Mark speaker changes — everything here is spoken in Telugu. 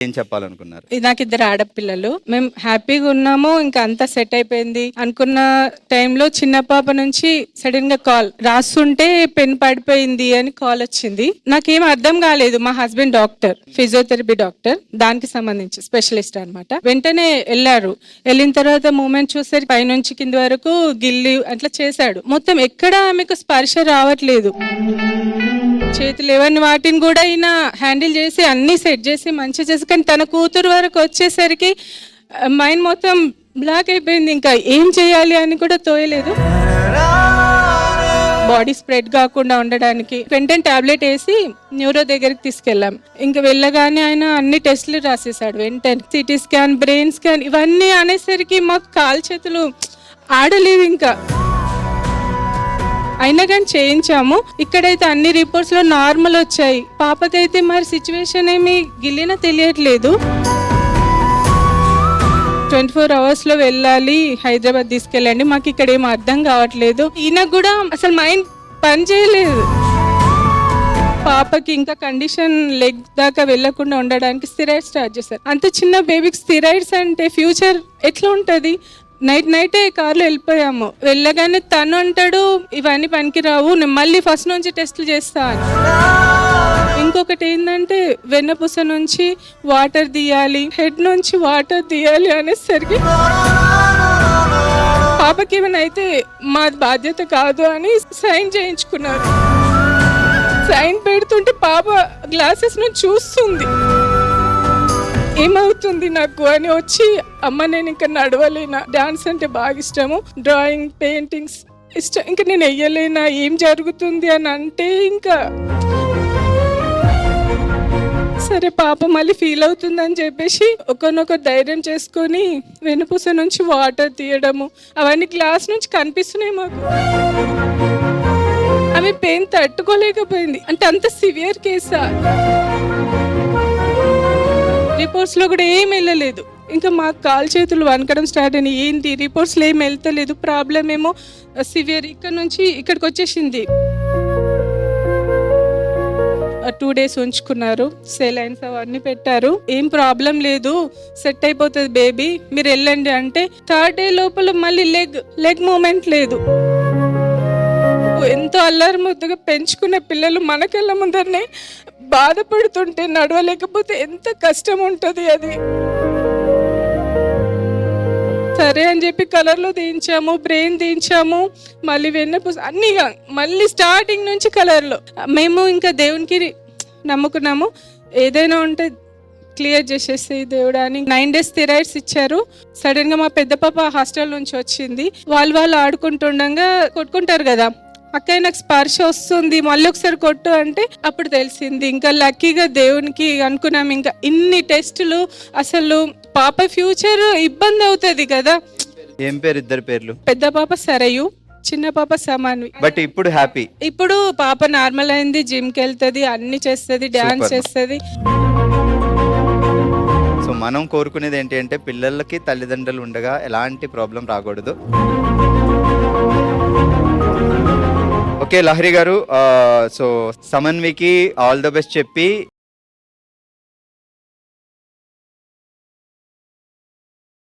Speaker 1: ఏం చెప్పాలనుకున్నారు?
Speaker 2: నాకు 2 ఆడపిల్లలు. మేము హ్యాపీగా ఉన్నాము. ఇంకా అంతా సెట్ అయిపోయింది అనుకున్న టైంలో చిన్న పాప నుంచి సడన్ గా కాల్, రాస్తుంటే పెన్ పడిపోయింది అని కాల్ వచ్చింది. నాకేం అర్థం కాలేదు. మా హస్బెండ్ డాక్టర్, ఫిజియోథెరపీ డాక్టర్, దానికి సంబంధించి స్పెషలిస్ట్ అన్నమాట. వెంటనే వెళ్ళారు. వెళ్ళిన తర్వాత మూమెంట్ చూసే పైనుంచి కింది వరకు గిల్లి అట్లా చేశాడు. మొత్తం ఎక్కడ ఆమెకు స్పర్శ రావట్లేదు. చేతులు ఎవరిని వాటిని కూడా ఈయన హ్యాండిల్ చేసి అన్ని సెట్ చేసి మంచి చేసి, కానీ తన కూతురు వరకు వచ్చేసరికి మైండ్ మొత్తం బ్లాక్ అయిపోయింది. ఇంకా ఏం చేయాలి అని కూడా తోయలేదు. బాడీ స్ప్రెడ్ కాకుండా ఉండడానికి వెంటనే టాబ్లెట్ వేసి న్యూరో దగ్గరికి తీసుకెళ్ళాం. ఇంకా వెళ్ళగానే ఆయన అన్ని టెస్టులు రాసేసాడు. వెంటనే సిటీ స్కాన్, బ్రెయిన్ స్కాన్ ఇవన్నీ అనేసరికి మాకు కాలు చేతులు ఆడలేదు ఇంకా. అయినా కానీ చేయించాము. ఇక్కడైతే అన్ని రిపోర్ట్స్ లో నార్మల్ వచ్చాయి. పాపకైతే మరి సిచ్యువేషన్ ఏమి గిల్లినా తెలియట్లేదు. 24 hours లో వెళ్ళాలి, హైదరాబాద్ తీసుకెళ్ళండి, మాకు ఇక్కడ ఏం అర్థం కావట్లేదు. ఈయన కూడా అసలు మైండ్ పని చేయలేదు. పాపకి ఇంకా కండిషన్ లెగ్ దాకా వెళ్లకుండా ఉండడానికి స్టిరాయిడ్స్ స్టార్ట్ చేశారు. అంత చిన్న బేబీకి స్టిరాయిడ్స్ అంటే ఫ్యూచర్ ఎట్లా ఉంటది? నైటే కార్లో వెళ్ళిపోయాము. వెళ్ళగానే తను అంటాడు ఇవన్నీ పనికిరావు, నేను మళ్ళీ ఫస్ట్ నుంచి టెస్టులు చేస్తా అని. ఇంకొకటి ఏంటంటే వెన్నపూస నుంచి వాటర్ తీయాలి, హెడ్ నుంచి వాటర్ తీయాలి అనేసరికి పాపకి ఏమైనా అయితే మా బాధ్యత కాదు అని సైన్ చేయించుకున్నారు. సైన్ పెడుతుంటే పాప గ్లాసెస్ నుంచి చూస్తుంది. ఏమవుతుంది నాకు అని వచ్చి, అమ్మ నేను ఇంకా నడవలేనా, డాన్స్ అంటే బాగా ఇష్టము, డ్రాయింగ్, పెయింటింగ్స్ ఇష్టం, ఇంకా నేను వెయ్యలేనా, ఏం జరుగుతుంది అని అంటే ఇంకా సరే పాప మళ్ళీ ఫీల్ అవుతుందని చెప్పేసి ఒకరినొకరు ధైర్యం చేసుకొని వెనుపూస నుంచి వాటర్ తీయడము అవన్నీ గ్లాస్ నుంచి కనిపిస్తున్నాయి మాకు. ఆమె పెయిన్ తట్టుకోలేకపోయింది. అంటే అంత సివియర్ కేసా. రిపోర్ట్స్ లో కూడా ఏం వెళ్ళలేదు. ఇంకా మా కాలు చేతులు వణకడం స్టార్ట్ అయినాయి. ఏంటి రిపోర్ట్స్ లో ఏం వెళ్తలేదు, ప్రాబ్లం ఏమో సివియర్. ఇక్కడ నుంచి ఇక్కడికి వచ్చేసింది. 2 days ఉంచుకున్నారు, సెలైన్స్ అవన్నీ పెట్టారు. ఏం ప్రాబ్లం లేదు, సెట్ అయిపోతుంది బేబీ, మీరు వెళ్ళండి అంటే 3rd day లోపల మళ్ళీ లెగ్ మూమెంట్ లేదు. ఎంతో అల్లరి ముద్దుగా పెంచుకున్న పిల్లలు మనకెళ్ళ ముందరనే బాధపడుతుంటే నడవలేకపోతే ఎంత కష్టం ఉంటుంది అది. సరే అని చెప్పి కలర్లో తీయించాము, బ్రెయిన్ తీయించాము, మళ్ళీ వెన్నపూస అన్ని మళ్ళీ స్టార్టింగ్ నుంచి కలర్లో. మేము ఇంకా దేవునికి నమ్ముకున్నాము, ఏదైనా ఉంటే క్లియర్ చేసేసి దేవుడా అని. 9 days స్టిరాయిడ్స్ ఇచ్చారు. సడన్ గా మా పెద్ద పాప హాస్టల్ నుంచి వచ్చింది. వాళ్ళు ఆడుకుంటుండగా కొట్టుకుంటారు కదా, అక్కయ్య నాకు స్పర్శ వస్తుంది, మళ్ళీ ఒకసారి కొట్టు అంటే అప్పుడు తెలిసింది. ఇంకా లక్కీగా దేవునికి అనుకున్నాం. ఇంకా ఇన్ని టెస్టులు, అసలు పాప ఫ్యూచర్ ఇబ్బంది అవుతుంది కదా.
Speaker 1: ఏం పేరు ఇద్దరు పేర్లు? పెద్ద
Speaker 2: పాప సరయు, చిన్న పాప సమాన్వి.
Speaker 1: బట్ ఇప్పుడు హ్యాపీ.
Speaker 2: ఇప్పుడు పాప నార్మల్ అయింది, జిమ్ కి వెళ్తుంది, అన్ని చేస్తుంది, డాన్స్ చేస్తుంది.
Speaker 1: సో మనం కోరుకునేది ఏంటి అంటే పిల్లలకి తల్లిదండ్రులు ఉండగా ఎలాంటి ప్రాబ్లం రాకూడదు. ఓకే లహరి గారు, సో సమన్వికి ఆల్ ద బెస్ట్ చెప్పి